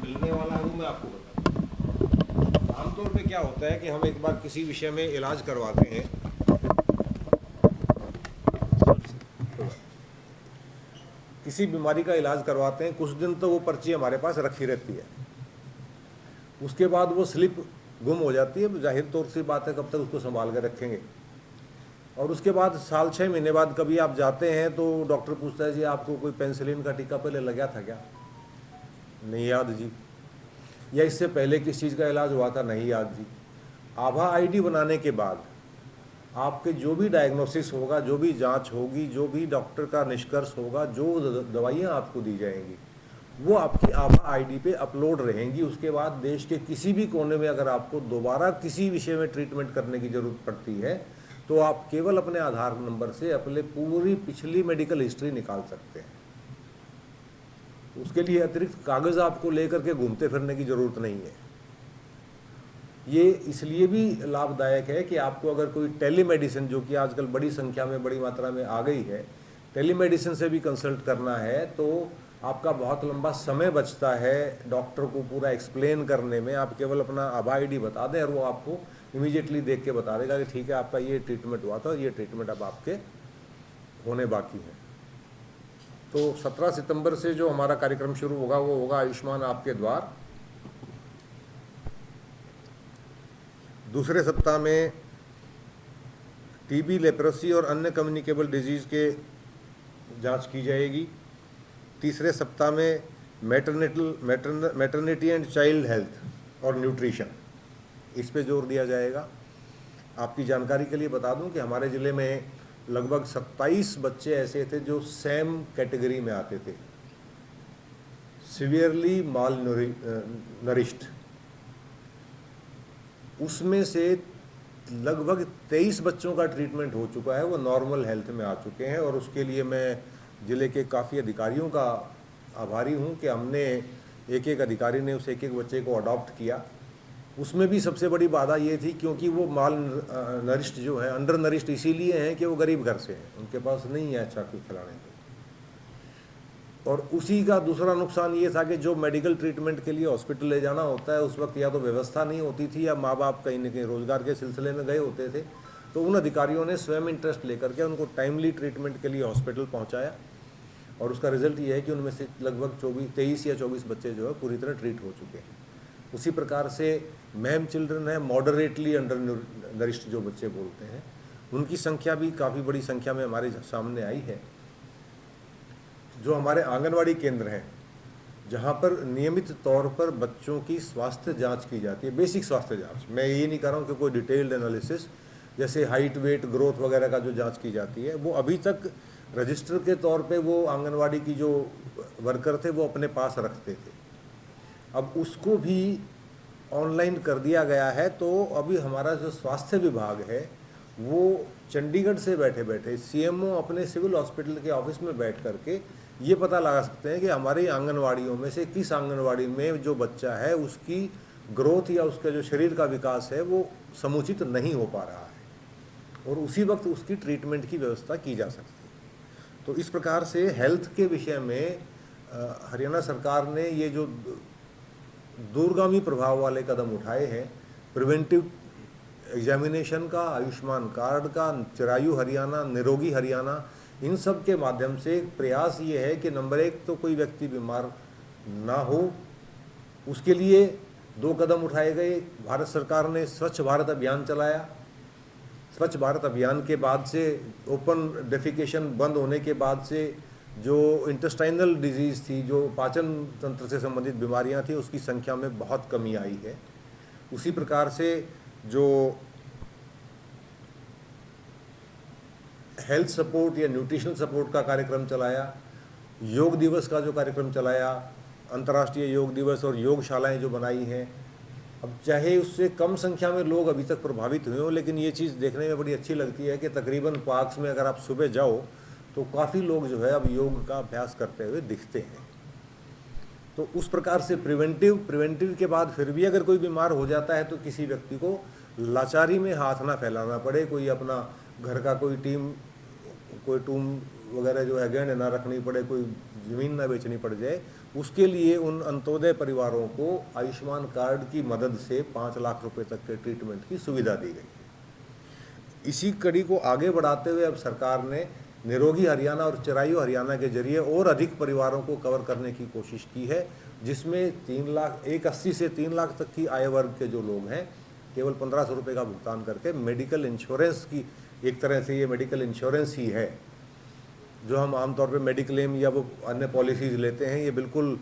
मिलने वाला है वो मैं आपको बताऊँ। आमतौर पे क्या होता है कि हम एक बार किसी विषय में इलाज करवाते हैं, किसी बीमारी का इलाज करवाते हैं, कुछ दिन तो वो पर्ची हमारे पास रखी रहती है, उसके बाद वो स्लिप गुम हो जाती है। जाहिर तौर से बात है, कब तक उसको संभाल कर रखेंगे। और उसके बाद साल 6 महीने बाद कभी आप जाते हैं तो डॉक्टर पूछता है जी आपको कोई पेंसिलिन का टीका पहले लगा था क्या? नहीं याद जी। या इससे पहले किस चीज़ का इलाज हुआ था? नहीं याद जी। आभा आईडी बनाने के बाद आपके जो भी डायग्नोसिस होगा, जो भी जांच होगी, जो भी डॉक्टर का निष्कर्ष होगा, जो दवाइयाँ आपको दी जाएंगी, वो आपकी आभा आईडी पे अपलोड रहेंगी। उसके बाद देश के किसी भी कोने में अगर आपको दोबारा किसी विषय में ट्रीटमेंट करने की ज़रूरत पड़ती है तो आप केवल अपने आधार नंबर से अपने पूरी पिछली मेडिकल हिस्ट्री निकाल सकते हैं। उसके लिए अतिरिक्त कागज़ आपको लेकर के घूमते फिरने की ज़रूरत नहीं है। ये इसलिए भी लाभदायक है कि आपको अगर कोई टेलीमेडिसिन, जो कि आजकल बड़ी संख्या में, बड़ी मात्रा में आ गई है, टेलीमेडिसिन से भी कंसल्ट करना है तो आपका बहुत लंबा समय बचता है डॉक्टर को पूरा एक्सप्लेन करने में। आप केवल अपना आभा आईडी बता दें और वो आपको इमीडिएटली देख के बता देगा कि ठीक है आपका ये ट्रीटमेंट हुआ था, ये ट्रीटमेंट अब आपके होने बाकी है। तो 17 सितंबर से जो हमारा कार्यक्रम शुरू होगा वो होगा आयुष्मान आपके द्वार। दूसरे सप्ताह में टीबी, लेप्रोसी और अन्य कम्युनिकेबल डिजीज़ के जांच की जाएगी। तीसरे सप्ताह में मैटरनिटी एंड चाइल्ड हेल्थ और न्यूट्रिशन, इस पे जोर दिया जाएगा। आपकी जानकारी के लिए बता दूं कि हमारे ज़िले में लगभग 27 बच्चे ऐसे थे जो सैम कैटेगरी में आते थे, सिवियरली माल नरिश्ड। उसमें से लगभग 23 बच्चों का ट्रीटमेंट हो चुका है, वो नॉर्मल हेल्थ में आ चुके हैं। और उसके लिए मैं ज़िले के काफ़ी अधिकारियों का आभारी हूँ कि हमने एक एक अधिकारी ने उस एक एक बच्चे को अडॉप्ट किया। उसमें भी सबसे बड़ी बाधा ये थी क्योंकि वो माल नरिश्ड जो है, अंडर नरिश्ड इसीलिए हैं कि वो गरीब घर से हैं, उनके पास नहीं है अच्छा कुछ खिलाने को। और उसी का दूसरा नुकसान ये था कि जो मेडिकल ट्रीटमेंट के लिए हॉस्पिटल ले जाना होता है उस वक्त या तो व्यवस्था नहीं होती थी या माँ बाप कहीं न कहीं रोजगार के सिलसिले में गए होते थे। तो उन अधिकारियों ने स्वयं इंटरेस्ट लेकर के उनको टाइमली ट्रीटमेंट के लिए हॉस्पिटल पहुँचाया और उसका रिजल्ट ये है कि उनमें से लगभग 23 या 24 बच्चे जो है पूरी तरह ट्रीट हो चुके हैं। उसी प्रकार से मैम चिल्ड्रन है, मॉडरेटली अंडर नरिश्ड जो बच्चे बोलते हैं, उनकी संख्या भी काफ़ी बड़ी संख्या में हमारे सामने आई है। जो हमारे आंगनवाड़ी केंद्र हैं जहाँ पर नियमित तौर पर बच्चों की स्वास्थ्य जांच की जाती है, बेसिक स्वास्थ्य जांच, मैं ये नहीं कह रहा हूँ कि कोई डिटेल्ड एनालिसिस, जैसे हाइट, वेट, ग्रोथ वगैरह का जो जांच की जाती है वो अभी तक रजिस्टर के तौर पे वो आंगनवाड़ी की जो वर्कर थे वो अपने पास रखते थे। अब उसको भी ऑनलाइन कर दिया गया है। तो अभी हमारा जो स्वास्थ्य विभाग है वो चंडीगढ़ से बैठे बैठे सीएमओ अपने सिविल हॉस्पिटल के ऑफिस में बैठ करके ये पता लगा सकते हैं कि हमारी आंगनवाड़ियों में से किस आंगनवाड़ी में जो बच्चा है उसकी ग्रोथ या उसका जो शरीर का विकास है वो समुचित नहीं हो पा रहा है और उसी वक्त उसकी ट्रीटमेंट की व्यवस्था की जा सकती है। तो इस प्रकार से हेल्थ के विषय में हरियाणा सरकार ने ये जो दूरगामी प्रभाव वाले कदम उठाए हैं, प्रिवेंटिव एग्जामिनेशन का, आयुष्मान कार्ड का, चिरायु हरियाणा, निरोगी हरियाणा, इन सब के माध्यम से प्रयास ये है कि नंबर 1 तो कोई व्यक्ति बीमार ना हो। उसके लिए 2 कदम उठाए गए। भारत सरकार ने स्वच्छ भारत अभियान चलाया। स्वच्छ भारत अभियान के बाद से, ओपन डेफिकेशन बंद होने के बाद से जो इंटेस्टाइनल डिजीज़ थी, जो पाचन तंत्र से संबंधित बीमारियां थी, उसकी संख्या में बहुत कमी आई है। उसी प्रकार से जो हेल्थ सपोर्ट या न्यूट्रिशनल सपोर्ट का कार्यक्रम चलाया, योग दिवस का जो कार्यक्रम चलाया, अंतर्राष्ट्रीय योग दिवस और योगशालाएं जो बनाई हैं, अब चाहे उससे कम संख्या में लोग अभी तक प्रभावित हुए हों, लेकिन ये चीज़ देखने में बड़ी अच्छी लगती है कि तकरीबन पार्क्स में अगर आप सुबह जाओ तो काफ़ी लोग जो है अब योग का अभ्यास करते हुए दिखते हैं। तो उस प्रकार से प्रिवेंटिव के बाद फिर भी अगर कोई बीमार हो जाता है तो किसी व्यक्ति को लाचारी में हाथ ना फैलाना पड़े, कोई अपना घर का कोई टूम वगैरह जो है गहने ना रखनी पड़े, कोई ज़मीन ना बेचनी पड़ जाए, उसके लिए उन अंत्योदय परिवारों को आयुष्मान कार्ड की मदद से 5 लाख रुपए तक के ट्रीटमेंट की सुविधा दी गई है। इसी कड़ी को आगे बढ़ाते हुए अब सरकार ने निरोगी हरियाणा और चिरायु हरियाणा के जरिए और अधिक परिवारों को कवर करने की कोशिश की है, जिसमें 180 से 3 लाख तक की आय वर्ग के जो लोग हैं केवल 1500 रुपये का भुगतान करके मेडिकल इंश्योरेंस की, एक तरह से ये मेडिकल इंश्योरेंस ही है। जो हम आमतौर पे मेडिक्लेम या वो अन्य पॉलिसीज़ लेते हैं, ये बिल्कुल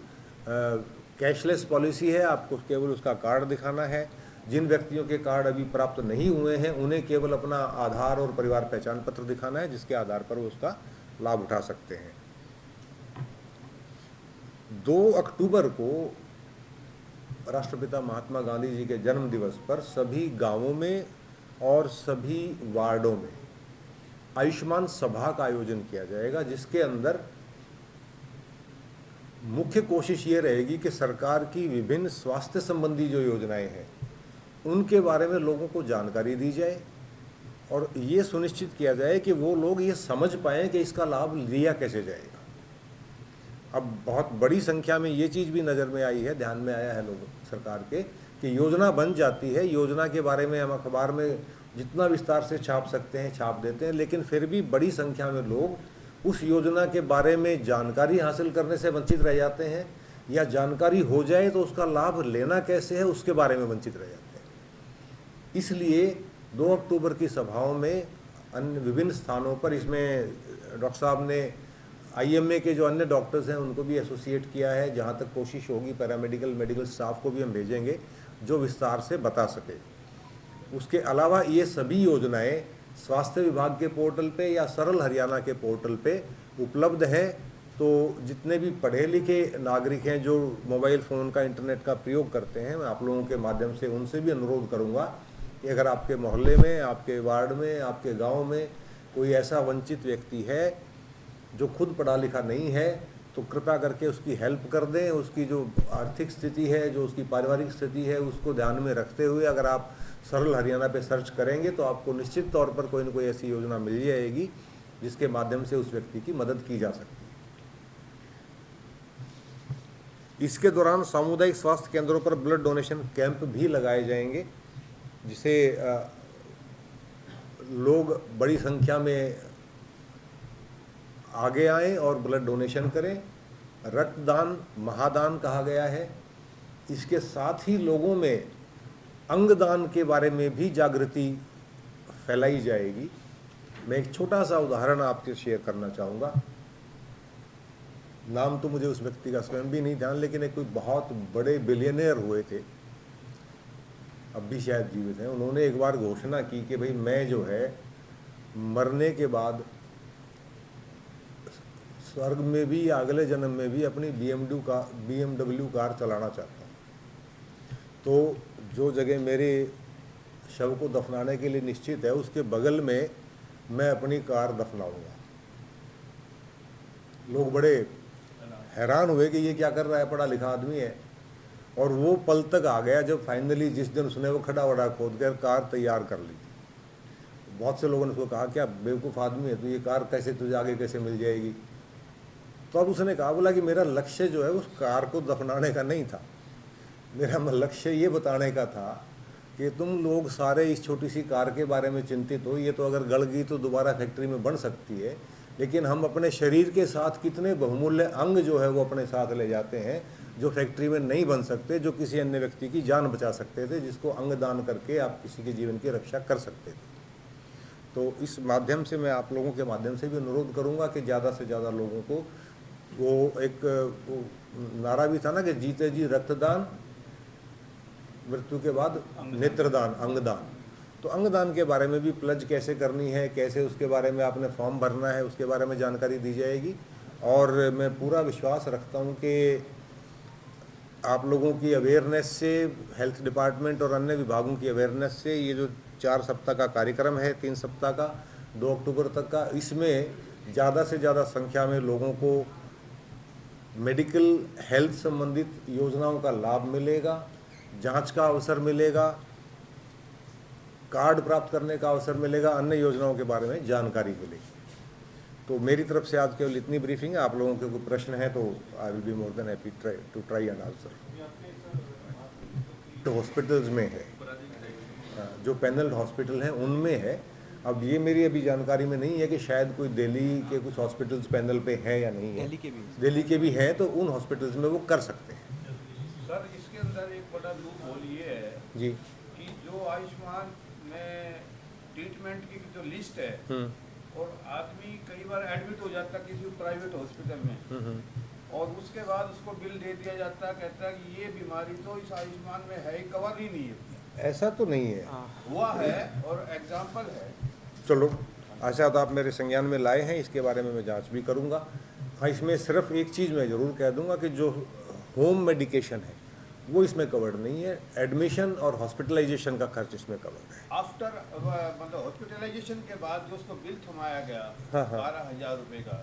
कैशलेस पॉलिसी है। आपको केवल उसका कार्ड दिखाना है। जिन व्यक्तियों के कार्ड अभी प्राप्त नहीं हुए हैं उन्हें केवल अपना आधार और परिवार पहचान पत्र दिखाना है, जिसके आधार पर वो उसका लाभ उठा सकते हैं। 2 अक्टूबर को राष्ट्रपिता महात्मा गांधी जी के जन्म दिवस पर सभी गांवों में और सभी वार्डों में आयुष्मान सभा का आयोजन किया जाएगा, जिसके अंदर मुख्य कोशिश ये रहेगी कि सरकार की विभिन्न स्वास्थ्य संबंधी जो योजनाएं हैं उनके बारे में लोगों को जानकारी दी जाए और ये सुनिश्चित किया जाए कि वो लोग ये समझ पाएँ कि इसका लाभ लिया कैसे जाएगा। अब बहुत बड़ी संख्या में ये चीज़ भी नज़र में आई है, ध्यान में आया है लोग सरकार के, कि योजना बन जाती है, योजना के बारे में हम अखबार में जितना विस्तार से छाप सकते हैं छाप देते हैं, लेकिन फिर भी बड़ी संख्या में लोग उस योजना के बारे में जानकारी हासिल करने से वंचित रह जाते हैं, या जानकारी हो जाए तो उसका लाभ लेना कैसे है उसके बारे में वंचित रह जाते हैं। इसलिए 2 अक्टूबर की सभाओं में अन्य विभिन्न स्थानों पर, इसमें डॉक्टर साहब ने IMA के जो अन्य डॉक्टर्स हैं उनको भी एसोसिएट किया है। जहाँ तक कोशिश होगी पैरामेडिकल मेडिकल स्टाफ को भी हम भेजेंगे जो विस्तार से बता सके। उसके अलावा ये सभी योजनाएं स्वास्थ्य विभाग के पोर्टल पे या सरल हरियाणा के पोर्टल पे उपलब्ध है। तो जितने भी पढ़े लिखे नागरिक हैं जो मोबाइल फ़ोन का इंटरनेट का प्रयोग करते हैं, मैं आप लोगों के माध्यम से उनसे भी अनुरोध करूँगा कि अगर आपके मोहल्ले में, आपके वार्ड में, आपके गाँव में कोई ऐसा वंचित व्यक्ति है जो खुद पढ़ा लिखा नहीं है, तो कृपया करके उसकी हेल्प कर दें। उसकी जो आर्थिक स्थिति है, जो उसकी पारिवारिक स्थिति है, उसको ध्यान में रखते हुए अगर आप सरल हरियाणा पे सर्च करेंगे तो आपको निश्चित तौर पर कोई न कोई ऐसी योजना मिल जाएगी जिसके माध्यम से उस व्यक्ति की मदद की जा सकती है। इसके दौरान सामुदायिक स्वास्थ्य केंद्रों पर ब्लड डोनेशन कैंप भी लगाए जाएंगे, जिसे लोग बड़ी संख्या में आगे आएँ और ब्लड डोनेशन करें। रक्तदान महादान कहा गया है। इसके साथ ही लोगों में अंगदान के बारे में भी जागृति फैलाई जाएगी। मैं एक छोटा सा उदाहरण आपसे शेयर करना चाहूँगा। नाम तो मुझे उस व्यक्ति का स्वयं भी नहीं ध्यान, लेकिन एक कोई बहुत बड़े बिलियनियर हुए थे, अब भी शायद जीवित हैं। उन्होंने एक बार घोषणा की कि भाई मैं जो है मरने के बाद स्वर्ग में भी या अगले जन्म में भी अपनी BMW कार चलाना चाहता हूँ। तो जो जगह मेरे शव को दफनाने के लिए निश्चित है उसके बगल में मैं अपनी कार दफनाऊंगा। लोग बड़े हैरान हुए कि ये क्या कर रहा है, पढ़ा लिखा आदमी है। और वो पल तक आ गया जब फाइनली जिस दिन उसने वो खड़ा वड़ा खोद कर कार तैयार कर ली। बहुत से लोगों ने उसको कहा क्या बेवकूफ़ आदमी है तो ये कार कैसे तुझे आगे कैसे मिल जाएगी। तो अब उसने कहा, बोला कि मेरा लक्ष्य जो है उस कार को दफनाने का नहीं था, मेरा लक्ष्य ये बताने का था कि तुम लोग सारे इस छोटी सी कार के बारे में चिंतित हो। ये तो अगर गल गई तो दोबारा फैक्ट्री में बन सकती है, लेकिन हम अपने शरीर के साथ कितने बहुमूल्य अंग जो है वो अपने साथ ले जाते हैं जो फैक्ट्री में नहीं बन सकते, जो किसी अन्य व्यक्ति की जान बचा सकते थे, जिसको अंग दान करके आप किसी के जीवन की रक्षा कर सकते थे। तो इस माध्यम से मैं आप लोगों के माध्यम से भी अनुरोध करूँगा कि ज़्यादा से ज़्यादा लोगों को, वो एक वो नारा भी था ना कि जीते जी रक्तदान, मृत्यु के बाद नेत्रदान, अंगदान। तो अंगदान के बारे में भी प्लज कैसे करनी है, कैसे उसके बारे में आपने फॉर्म भरना है, उसके बारे में जानकारी दी जाएगी। और मैं पूरा विश्वास रखता हूँ कि आप लोगों की अवेयरनेस से, हेल्थ डिपार्टमेंट और अन्य विभागों की अवेयरनेस से, ये जो 4 सप्ताह का कार्यक्रम है, 3 सप्ताह का 2 अक्टूबर तक का, इसमें ज़्यादा से ज़्यादा संख्या में लोगों को मेडिकल हेल्थ संबंधित योजनाओं का लाभ मिलेगा, जांच का अवसर मिलेगा, कार्ड प्राप्त करने का अवसर मिलेगा, अन्य योजनाओं के बारे में जानकारी मिलेगी। तो मेरी तरफ से आज केवल इतनी ब्रीफिंग है। आप लोगों के कोई प्रश्न है तो I will be more than happy to try and answer. तो हॉस्पिटल्स में है, जो पैनल हॉस्पिटल हैं उनमें है। अब ये मेरी अभी जानकारी में नहीं है कि शायद कोई दिल्ली के कुछ हॉस्पिटल्स पैनल पे है या नहीं है। दिल्ली के भी हैं, तो उन हॉस्पिटल्स में वो कर सकते हैं। सर इसके अंदर एक बड़ा लूप होल ये है जी कि जो आयुष्मान में ट्रीटमेंट की जो लिस्ट है और आदमी कई बार एडमिट हो जाता है किसी प्राइवेट हॉस्पिटल में और उसके बाद उसको बिल दे दिया जाता है, कहता है कि ये बीमारी तो इस आयुष्मान में है ही, कवर ही नहीं है। ऐसा तो नहीं है, हुआ है और एग्जाम्पल है। चलो अच्छा, तो आप मेरे संज्ञान में लाए हैं, इसके बारे में मैं जांच भी करूंगा। हाँ, इसमें सिर्फ एक चीज़ मैं ज़रूर कह दूंगा कि जो होम मेडिकेशन है वो इसमें कवर्ड नहीं है। एडमिशन और हॉस्पिटलाइजेशन का खर्च इसमें कवर्ड है। आफ्टर मतलब हॉस्पिटलाइजेशन के बाद जो उसको बिल थमाया गया 12,000 रुपए का,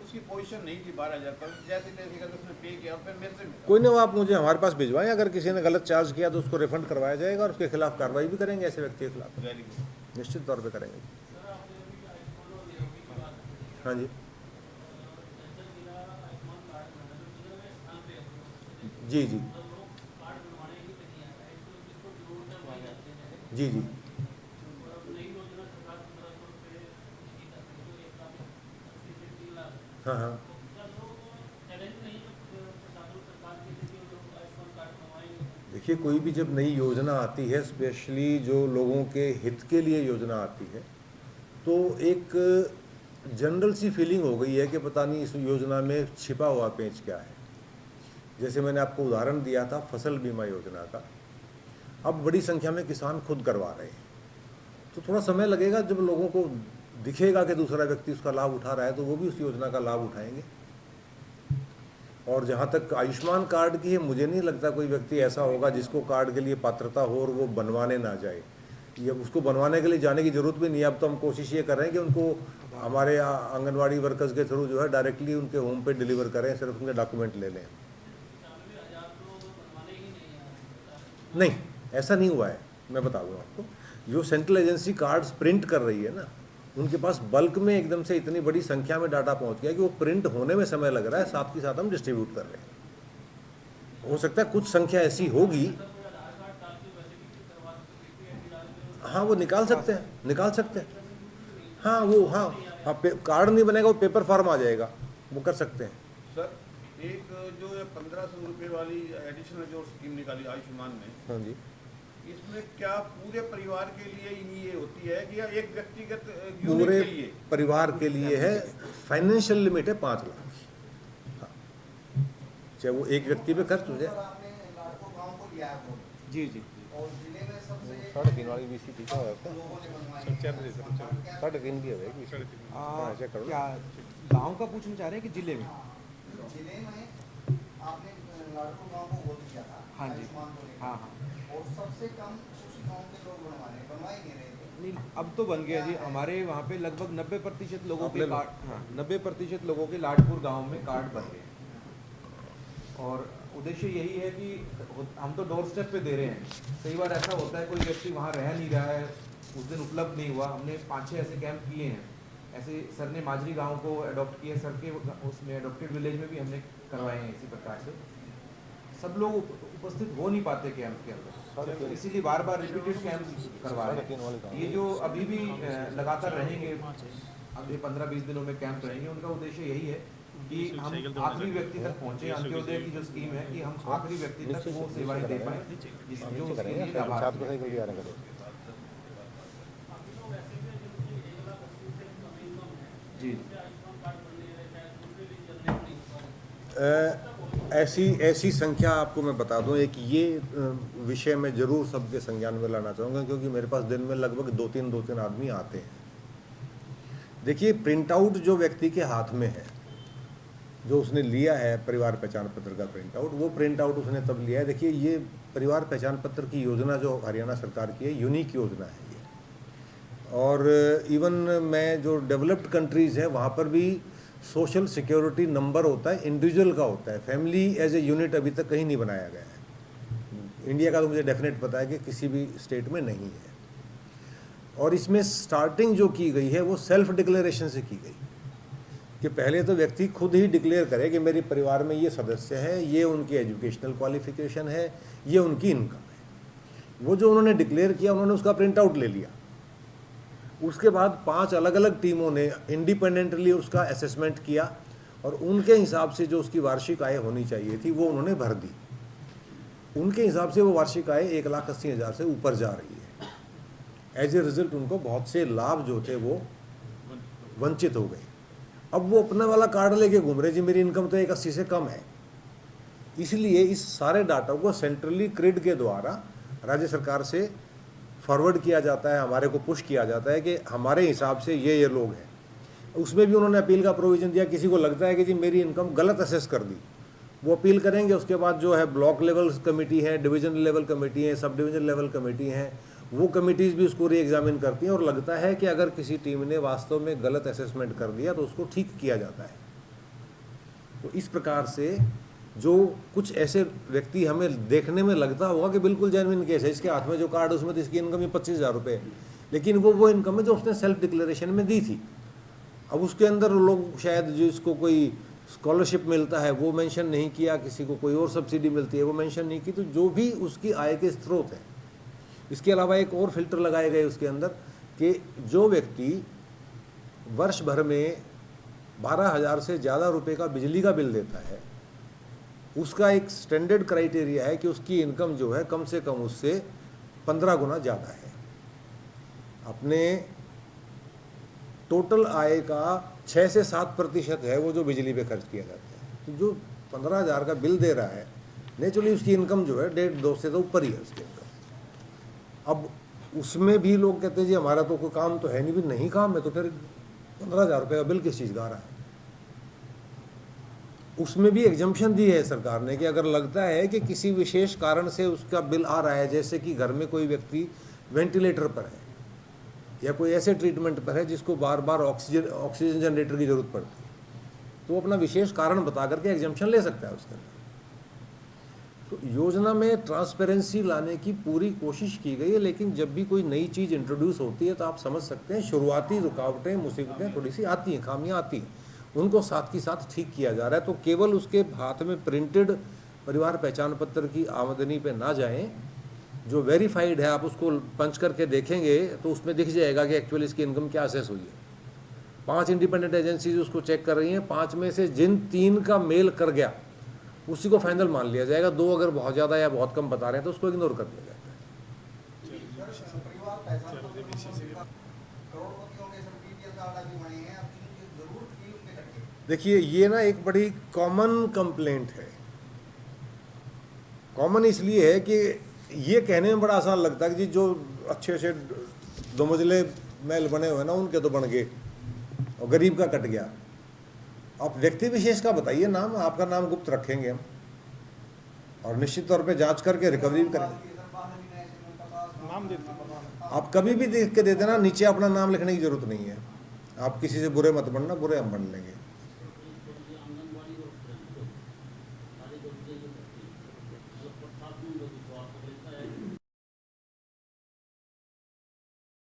उसकी पोजीशन नहीं थी 12,000 पर, जैसे तैसे करके उसने पे किया। फिर मेरे से कोई ना, आप मुझे हमारे पास भिजवाएं, अगर किसी ने गलत चार्ज किया तो उसको रिफंड करवाया जाएगा और उसके खिलाफ कार्रवाई भी करेंगे। ऐसे व्यक्ति के खिलाफ वेरी गुड, निश्चित तौर पर करेंगे। हाँ जी जी जी जी जी हाँ हाँ, देखिए कोई भी जब नई योजना आती है, स्पेशली जो लोगों के हित के लिए योजना आती है, तो एक जनरल सी फीलिंग हो गई है कि पता नहीं इस योजना में छिपा हुआ पेंच क्या है। जैसे मैंने आपको उदाहरण दिया था फसल बीमा योजना का, अब बड़ी संख्या में किसान खुद करवा रहे हैं, तो थोड़ा समय लगेगा। जब लोगों को दिखेगा कि दूसरा व्यक्ति उसका लाभ उठा रहा है तो वो भी उस योजना का लाभ उठाएंगे। और जहाँ तक आयुष्मान कार्ड की है, मुझे नहीं लगता कोई व्यक्ति ऐसा होगा जिसको कार्ड के लिए पात्रता हो और वो बनवाने ना जाए, या उसको बनवाने के लिए जाने की ज़रूरत भी नहीं है। अब तो हम कोशिश ये कर रहे हैं कि उनको हमारे आंगनवाड़ी वर्कर्स के थ्रू जो है डायरेक्टली उनके होम पे डिलीवर करें, सिर्फ उनके डॉक्यूमेंट ले लें। नहीं, ऐसा नहीं हुआ है। मैं बता दूँ आपको, जो सेंट्रल एजेंसी कार्ड्स प्रिंट कर रही है ना, उनके पास बल्क में एकदम से इतनी बड़ी संख्या में डाटा पहुंच गया कि वो प्रिंट होने में समय लग रहा है, साथ के साथ हम डिस्ट्रीब्यूट कर रहे हैं। हो सकता है कुछ संख्या ऐसी होगी, हाँ वो निकाल सकते हैं, निकाल सकते हैं। हाँ वो हाँ कार्ड नहीं बनेगा, वो पेपर फॉर्म आ जाएगा, वो कर सकते हैं। सर एक जो 1,500 रुपये वाली एडिशनल जो स्कीम निकाली आयुष्मान में, हाँ जी, इसमें क्या पूरे परिवार के लिए ही ये होती है कि या एक व्यक्तिगत पूरे के लिए? परिवार के लिए है। फाइनेंशियल लिमिट है 5 लाख। हाँ, चाहे वो एक व्यक्ति पे खर्च हो जाए। जी जी, 3.5 वाली बीसी ठीक है, 3.5 की है क्या गांव का पूछना चाह रहे हैं कि जिले में? जिले में आपने लाडको गांव को वोट किया था। हाँ जी, हाँ हाँ, और सबसे कम उस गांव के लोग बनवा ही नहीं रहे थे। नहीं अब तो बन गया जी। हमारे वहाँ पे लगभग 90% लोगों के कार्ड, हाँ 90% लोगों के लाडपुर गांव में कार्ड बन गए। और उद्देश्य यही है कि हम तो डोर स्टेप पे दे रहे हैं। कई बार ऐसा होता है कोई व्यक्ति वहाँ रह नहीं रहा है, उस दिन उपलब्ध नहीं हुआ। हमने 5-6 ऐसे कैंप किए हैं। ऐसे सर ने माजरी गांव को अडॉप्ट किया, सर के उसमें अडॉप्टेड विलेज में भी हमने करवाए हैं। इसी प्रकार से सब लोग उपस्थित हो नहीं पाते कैंप के अंदर, इसीलिए बार बार रिपीटेड कैंप करवा रहे हैं। ये जो अभी भी लगातार रहेंगे, अगले 15-20 दिनों में कैंप रहेंगे, उनका उद्देश्य यही है कि हम आखिरी व्यक्ति तक पहुंचे। अंत्योदय की जो स्कीम है कि हम आखिरी व्यक्ति तक वो सेवाएं दे पाए जो उसके लिए लाभार्थी हैं। जी ऐसी संख्या आपको मैं बता दूं। एक ये विषय में ज़रूर सबके संज्ञान में लाना चाहूँगा, क्योंकि मेरे पास दिन में लगभग 2-3 आदमी आते हैं। देखिए, प्रिंट आउट जो व्यक्ति के हाथ में है, जो उसने लिया है परिवार पहचान पत्र का प्रिंट आउट, वो प्रिंट आउट उसने तब लिया है। देखिए, ये परिवार पहचान पत्र की योजना जो हरियाणा सरकार की है, यूनिक योजना है ये। और इवन मैं जो डेवलप्ड कंट्रीज़ है वहाँ पर भी सोशल सिक्योरिटी नंबर होता है, इंडिविजुअल का होता है। फैमिली एज ए यूनिट अभी तक कहीं नहीं बनाया गया है। इंडिया का तो मुझे डेफिनेट पता है कि किसी भी स्टेट में नहीं है। और इसमें स्टार्टिंग जो की गई है वो सेल्फ डिक्लेरेशन से की गई। कि पहले तो व्यक्ति खुद ही डिक्लेयर करे कि मेरे परिवार में ये सदस्य हैं, ये उनकी एजुकेशनल क्वालिफिकेशन है, ये उनकी इनकम है। वो जो उन्होंने डिक्लेयर किया उन्होंने उसका प्रिंट आउट ले लिया। उसके बाद 5 अलग अलग टीमों ने इंडिपेंडेंटली उसका असेसमेंट किया और उनके हिसाब से जो उसकी वार्षिक आय होनी चाहिए थी वो उन्होंने भर दी। उनके हिसाब से वो वार्षिक आय 1,80,000 से ऊपर जा रही है। एज ए रिजल्ट उनको बहुत से लाभ जो थे वो वंचित हो गए। अब वो अपना वाला कार्ड लेके घूम रहे, जी मेरी इनकम तो 1,80 से कम है। इसलिए इस सारे डाटा को सेंट्रली क्रिड के द्वारा राज्य सरकार से फॉरवर्ड किया जाता है, हमारे को पुश किया जाता है कि हमारे हिसाब से ये लोग हैं। उसमें भी उन्होंने अपील का प्रोविज़न दिया। किसी को लगता है कि जी मेरी इनकम गलत असेस कर दी, वो अपील करेंगे। उसके बाद जो है ब्लॉक लेवल कमेटी है, डिवीजन लेवल कमेटी है, सब डिवीजन लेवल कमेटी हैं, वो कमिटीज़ भी उसको री एग्जामिन करती हैं और लगता है कि अगर किसी टीम ने वास्तव में गलत असेसमेंट कर दिया तो उसको ठीक किया जाता है। तो इस प्रकार से जो कुछ ऐसे व्यक्ति हमें देखने में लगता होगा कि बिल्कुल जेन्युइन केस है, इसके हाथ में जो कार्ड उसमें तो इसकी इनकम ही 25,000 रुपये है, लेकिन वो इनकम है जो उसने सेल्फ डिक्लेरेशन में दी थी। अब उसके अंदर लोग शायद जो इसको कोई स्कॉलरशिप मिलता है वो मेंशन नहीं किया, किसी को कोई और सब्सिडी मिलती है वो मेंशन नहीं की। तो जो भी उसकी आय के स्रोत हैं, इसके अलावा एक और फिल्टर लगाए गए उसके अंदर कि जो व्यक्ति वर्ष भर में 12,000 से ज़्यादा रुपए का बिजली का बिल देता है, उसका एक स्टैंडर्ड क्राइटेरिया है कि उसकी इनकम जो है कम से कम उससे 15 गुना ज़्यादा है। अपने टोटल आय का 6 से 7% है वो जो बिजली पे खर्च किया जाता है। तो जो 15,000 का बिल दे रहा है, नेचुरली उसकी इनकम जो है 1.5-2 से तो ऊपर ही है उसकी इनकम। अब उसमें भी लोग कहते हैं जी हमारा तो कोई काम तो है नहीं। भी नहीं काम है तो फिर 15,000 रुपये का बिल किस चीज़ का आ रहा है? उसमें भी एग्जम्पशन दी है सरकार ने कि अगर लगता है कि किसी विशेष कारण से उसका बिल आ रहा है, जैसे कि घर में कोई व्यक्ति वेंटिलेटर पर है या कोई ऐसे ट्रीटमेंट पर है जिसको बार बार ऑक्सीजन जनरेटर की ज़रूरत पड़ती है, तो वो अपना विशेष कारण बता करके एग्जम्पशन ले सकता है उसके अंदर। तो योजना में ट्रांसपेरेंसी लाने की पूरी कोशिश की गई है, लेकिन जब भी कोई नई चीज़ इंट्रोड्यूस होती है तो आप समझ सकते हैं शुरुआती रुकावटें, मुसीबतें थोड़ी सी आती हैं, खामियां आती हैं, उनको साथ की साथ ठीक किया जा रहा है। तो केवल उसके हाथ में प्रिंटेड परिवार पहचान पत्र की आमदनी पे ना जाएं, जो वेरीफाइड है आप उसको पंच करके देखेंगे तो उसमें दिख जाएगा कि एक्चुअली इसकी इनकम क्या असेस हुई है। 5 इंडिपेंडेंट एजेंसीज उसको चेक कर रही हैं, 5 में से जिन 3 का मेल कर गया उसी को फाइनल मान लिया जाएगा। 2 अगर बहुत ज़्यादा या बहुत कम बता रहे हैं तो उसको इग्नोर कर दिया जाता है। परिवार पहचान करोड़पतियों के सब बीपीएल कार्ड अभी बने हैं, अब जिनकी जरूरत थी उनके कट गए। देखिए ये ना एक बड़ी कॉमन कंप्लेंट है। कॉमन इसलिए है कि ये कहने में बड़ा आसान लगता है कि जी जो अच्छे अच्छे 2 मंजिले महल बने हुए ना उनके तो बन गए और गरीब का कट गया। आप व्यक्ति विशेष का बताइए नाम, आपका नाम गुप्त रखेंगे हम और निश्चित तौर पे जांच करके रिकवरी भी करेंगे। आप कभी भी देख के दे देना, नीचे अपना नाम लिखने की जरूरत नहीं है। आप किसी से बुरे मत बनना, बुरे हम बन लेंगे।